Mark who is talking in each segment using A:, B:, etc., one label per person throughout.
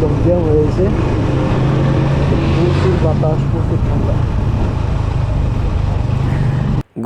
A: একদম জ্যাম হয়েছে, প্রচুর বাতাস, প্রচুর ঠান্ডা।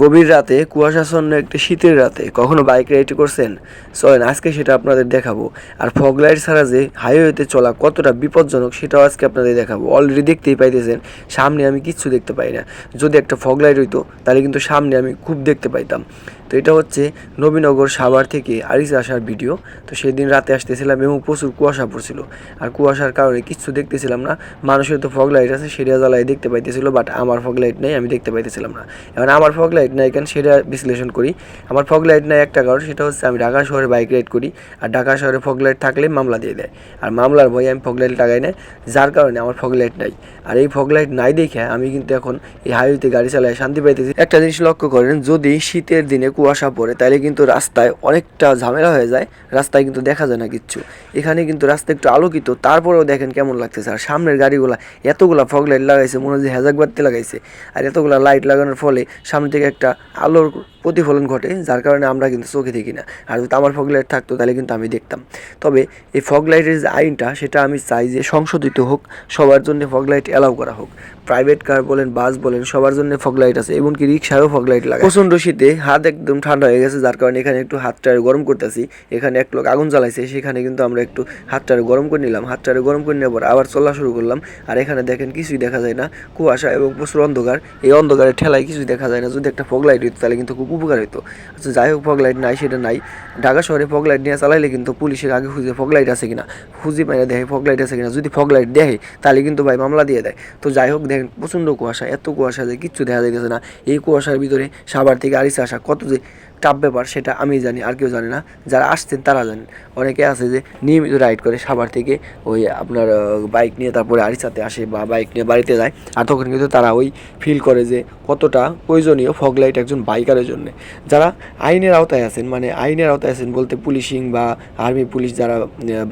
A: গভীর রাতে কুয়াশাচ্ছন্ন একটি শীতের রাতে কখনো বাইক রাইড করছেন? চলেন আজকে সেটা আপনাদের দেখাবো। আর ফগ লাইট ছাড়া যে হাইওয়েতে চলা কতটা বিপজ্জনক সেটাও আজকে আপনাদের দেখাবো। অলরেডি দেখতেই পাইতেছেন সামনে আমি কিচ্ছু দেখতে পাই না। যদি একটা ফগ লাইট হইতো তাহলে কিন্তু সামনে আমি খুব দেখতে পাইতাম। তো এটা হচ্ছে নবীনগর সাভার থেকে আরিচা আসার ভিডিও। তো সেদিন রাতে আসতেছিলাম এবং প্রচুর কুয়াশা পড়ছিল। আর কুয়াশার কারণে কিচ্ছু দেখতেছিলাম না। মানুষের তো ফগ লাইট আছে, সেটা জ্বালায় দেখতে পাইতেছিল, বাট আমার ফগ লাইট নেই, আমি দেখতে পাইতেছিলাম না। এখন আমার ফগ লাইট নাই কেন সেটা বিশ্লেষণ করি। আমার ফগ লাইট নাই একটা কারণ, সেটা হচ্ছে আমি ঢাকা শহরে বাইক রাইড করি। আর ঢাকা শহরে ফগ লাইট থাকলে মামলা দিয়ে দেয়। আর মামলার ভয়ে আমি ফগ লাইট লাগাই না, যার কারণে আমার ফগ লাইট নাই। আর এই ফগ লাইট নাই দেখে আমি কিন্তু এখন এই হাইওয়েতে গাড়ি চালায় শান্তি পাইতেছি। একটা জিনিস লক্ষ্য করেন, যদি শীতের দিনে কুয়াশা পড়ে তাহলে কিন্তু রাস্তায় অনেকটা ঝামেলা হয়ে যায়, রাস্তায় কিন্তু দেখা যায় না কিচ্ছু। এখানে কিন্তু রাস্তা একটু আলোকিত, তারপরেও দেখেন কেমন লাগতেছে। আর সামনের গাড়িগুলা এতগুলা ফগ লাইট লাগাইছে, মনে হয় যে হ্যাজাক বাতি লাগাইছে। আর এতগুলা লাইট লাগানোর ফলে সামনে থেকে একটা আলোর প্রতিফলন ঘটে, যার কারণে আমরা কিন্তু চোখে দেখি না। আর যদি আমার ফগ লাইট থাকতো তাহলে কিন্তু আমি দেখতাম। তবে এই ফগ লাইটের যে আইনটা, সেটা আমি চাই যে সংশোধিত হোক, সবার জন্য ফগ লাইট অ্যালাউ করা হোক। প্রাইভেট কার বলেন, বাস বলেন, সবার জন্য ফগ লাইট আছে, এমনকি রিক্সায়ও ফগ লাইট লাগে। প্রচণ্ড শীতে হাত একদম ঠান্ডা হয়ে গেছে, যার কারণে এখানে একটু হাতটা গরম করতেছি। এখানে এক লোক আগুন জ্বালাইছে, সেখানে কিন্তু আমরা একটু হাতটা গরম করে নিলাম। হাতটা গরম করে নেওয়ার পর আবার চলা শুরু করলাম। আর এখানে দেখেন কিছুই দেখা যায় না, কুয়াশা এবং প্রচুর অন্ধকার। এই অন্ধকারের ঠেলায় কিছুই দেখা যায় না। যদি একটা ফগ লাইট হইতো তাহলে কিন্তু খুব উপকার হইতো। আচ্ছা যাই হোক, ফগ লাইট নাই, সেটা নাই। ঢাকা শহরে ফগ লাইট নিয়ে চালাইলে কিন্তু পুলিশের আগে খুঁজে ফগ লাইট আছে কিনা, খুঁজি পাইনা দেখে ফগ লাইট আছে কিনা। যদি ফগ লাইট দেখে তাহলে কিন্তু ভাই মামলা দিয়ে দেয়। তো যাই হোক, দেখেন প্রচণ্ড কুয়াশা, এত কুয়াশা যে কিচ্ছু দেখা যাইতেছে না। এই কুয়াশার ভিতরে সাভার থেকে আরিচা আসা কত যে টাফ ব্যাপার সেটা আমি জানি, আর কেউ জানে না। যারা আসছেন তারা জানেন। অনেকে আছে যে নিয়মিত রাইড করে সাভার থেকে ওই আপনার বাইক নিয়ে তারপরে আরিচাতে আসে বা বাইক নিয়ে বাড়িতে যায়। আর তখন কিন্তু তারা ওই ফিল করে যে কতটা প্রয়োজনীয় ফগ লাইট একজন বাইকারের জন্য। যারা আইনের আওতায় আছেন, মানে আইনের আওতায় আছেন বলতে পুলিশিং বা আর্মি পুলিশ যারা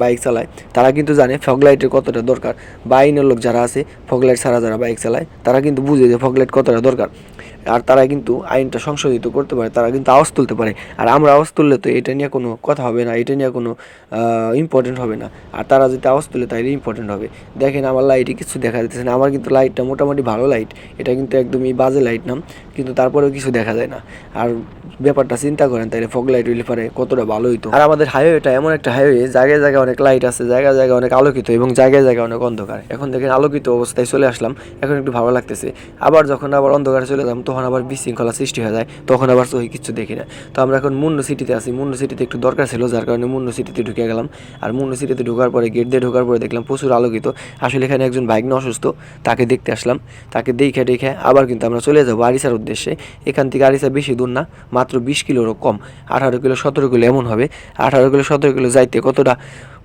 A: বাইক চালায়, তারা কিন্তু জানে ফগ লাইটের কতটা দরকার। বা আইনের লোক যারা আছে, ফগ লাইট ছাড়া যারা বাইক চালায়, তারা কিন্তু বুঝে যে ফগ লাইট কতটা দরকার। আর তারা কিন্তু আইনটা সংশোধিত করতে পারে, তারা কিন্তু আওয়াজ তুলতে পারে। আর আমরা আওয়াজ তুললে তো এটা নিয়ে কোনো কথা হবে না, এটা নিয়ে কোনো ইম্পর্টেন্ট হবে না। আর তারা যদি আওয়াজ তুলে তাহলে ইম্পর্টেন্ট হবে। দেখেন আমার লাইটে কিছু দেখা যাচ্ছে না। আমার কিন্তু লাইটটা মোটামুটি ভালো লাইট, এটা কিন্তু একদমই বাজে লাইট না, কিন্তু তারপরেও কিছু দেখা যায় না। আর ব্যাপারটা চিন্তা করেন তাহলে ফগ লাইট হইলে পারে কতটা ভালো হইতো। আর আমাদের হাইওয়েটা এমন একটা হাইওয়ে, জায়গায় জায়গায় অনেক লাইট আছে, জায়গায় জায়গায় অনেক আলোকিত এবং জায়গায় জায়গায় অনেক অন্ধকার। এখন দেখেন আলোকিত অবস্থায় চলে আসলাম, এখন একটু ভালো লাগতেছে। আবার যখন আবার অন্ধকারে চলে যাম তখন আবার বিশৃঙ্খলা সৃষ্টি হয়ে যায়, তখন আবার চোখে কিচ্ছু দেখি না। তো আমরা এখন মুন্নু সিটিতে আছি, মুন্নু সিটিতে একটু দরকার ছিল, যার কারণে মুন্নু সিটিতে ঢুকে গেলাম। আর মুন্নু সিটিতে ঢোকার পরে গেট দিয়ে ঢোকার পরে দেখলাম প্রচুর আলোকিত। আসলে এখানে একজন বাইক নিয়ে অসুস্থ, তাকে দেখতে আসলাম। তাকে দেখে আবার কিন্তু আমরা চলে যাবো আরিচার উদ্দেশ্যে। এখান থেকে আরিচা বেশি দূর না, মাত্র 20 কিলোরও কম, 18 কিলো 17 কিলো এমন হবে। 18 কিলো 17 কিলো যাইতে কতটা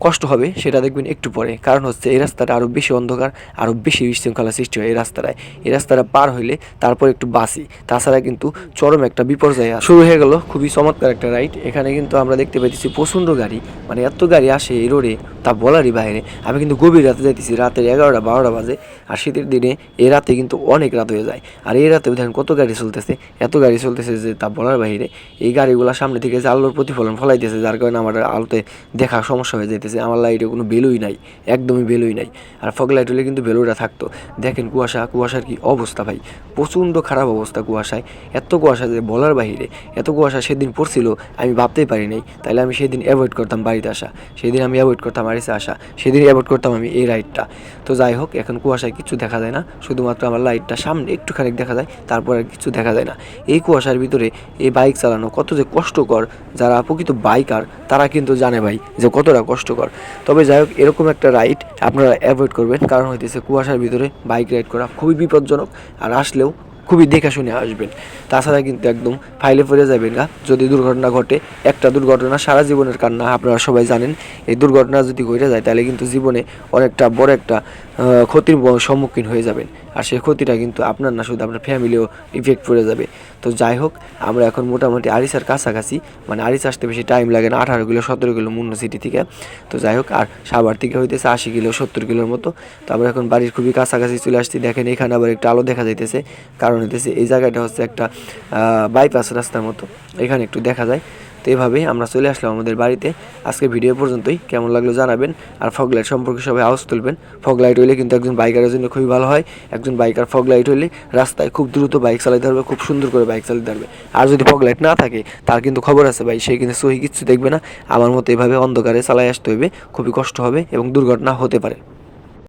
A: কষ্ট হবে সেটা দেখবেন একটু পরে। কারণ হচ্ছে এই রাস্তাটা আরও বেশি অন্ধকার, আরও বেশি বিশৃঙ্খলা সৃষ্টি হয় এই রাস্তাটায়। এই রাস্তাটা পার হইলে তারপর একটু বাসি, তাছাড়া কিন্তু চরম একটা বিপর্যয় শুরু হয়ে গেল। খুবই চমৎকার একটা রাইড। এখানে কিন্তু আমরা দেখতে পাইতেছি প্রচণ্ড গাড়ি, মানে এত গাড়ি আসে এই রোডে তা বলারই বাইরে। আমি কিন্তু গভীর রাতে যাইতেছি, রাতের 11টা 12টা বাজে। আর শীতের দিনে এই রাতে কিন্তু অনেক রাত হয়ে যায়। আর এই রাতে দেখেন কত গাড়ি চলতেছে, এত গাড়ি চলতেছে যে তা বলার বাইরে। এই গাড়িগুলো সামনে থেকে যে আলোর প্রতিফলন ফলাইতেছে, যার কারণে আমার আলোতে দেখা সমস্যা হয়ে যাইতেছে। আমার লাইটে কোনো ভ্যালুই নাই, একদমই ভ্যালুই নাই। আর ফগ লাইট হলে কিন্তু ভ্যালুটা থাকতো। দেখেন কুয়াশার কি অবস্থা ভাই, প্রচণ্ড খারাপ অবস্থা কুয়াশায়। এত কুয়াশা যে বলার বাইরে। এত কুয়াশা সেদিন পড়ছিল আমি ভাবতেই পারি নাই। তাইলে আমি সেদিন অ্যাভয়েড করতাম বাড়িতে আসা, সেদিন আমি অ্যাভয়েড করতাম আরিচা আসা, সেদিন অ্যাভয়েড করতাম আমি এই রাইডটা। তো যাই হোক, এখন কুয়াশায় কিছু দেখা যায় না, শুধুমাত্র আমার লাইটটা সামনে একটুখানি দেখা যায়, তারপর আর কিছু দেখা যায় না। এই কুয়াশার ভিতরে এই বাইক চালানো কত যে কষ্টকর, যারা প্রকৃত বাইকার তারা কিন্তু জানে ভাই যে কতটা কষ্টকর। তবে যাই হোক, এরকম একটা রাইড আপনারা অ্যাভয়েড করবেন, কারণ হইতেছে কুয়াশার ভিতরে বাইক রাইড করা খুবই বিপজ্জনক। আর আসলেও খুবই দেখে শুনে আসবেন, তাছাড়া কিন্তু একদম ফাইলে পড়ে যাবেন না যদি দুর্ঘটনা ঘটে। একটা দুর্ঘটনা সারা জীবনের কান্না, আপনারা সবাই জানেন। এই দুর্ঘটনা যদি ঘটে যায় তাহলে কিন্তু জীবনে অনেকটা বড় একটা ক্ষতির সম্মুখীন হয়ে যাবেন। আর সেই ক্ষতিটা কিন্তু আপনার না, শুধু আপনার ফ্যামিলিও ইফেক্ট পড়ে যাবে। তো যাই হোক, আমরা এখন মোটামুটি আরিচার কাছাকাছি, মানে আরিচা আসতে বেশি টাইম লাগে না, 18 কিলো 17 কিলো মুন্নু সিটি থেকে। তো যাই হোক, আর সাভার থেকে হইতেছে 80 কিলো 70 কিলোর মতো। তো আমরা এখন বাড়ির খুবই কাছাকাছি চলে আসছি। দেখেন এখানে আবার একটু আলো দেখা যাইতেছে, কারণ হইতেছে এই জায়গাটা হচ্ছে একটা বাইপাস রাস্তার মতো, এখানে একটু দেখা যায়। তো তো এভাবে আমরা চলে আসলাম আমাদের বাড়িতে। আজকের ভিডিও পর্যন্তই, কেমন লাগলো জানাবেন। আর ফগ লাইট সম্পর্কে সবাই আওয়াজ তুলবেন। ফগ লাইট হইলে কিন্তু একজন বাইকারের জন্য খুবই ভালো হয়। একজন বাইকার ফগ লাইট হইলে রাস্তায় খুব দ্রুত বাইক চালাতে পারবে, খুব সুন্দর করে বাইক চালাতে পারবে। আর যদি ফগ লাইট না থাকে তার কিন্তু খবর আছে ভাই, সে কিন্তু সহি কিচ্ছু দেখবে না। আমার মতো এভাবে অন্ধকারে চালায় আসতে হবে, খুবই কষ্ট হবে এবং দুর্ঘটনা হতে পারে।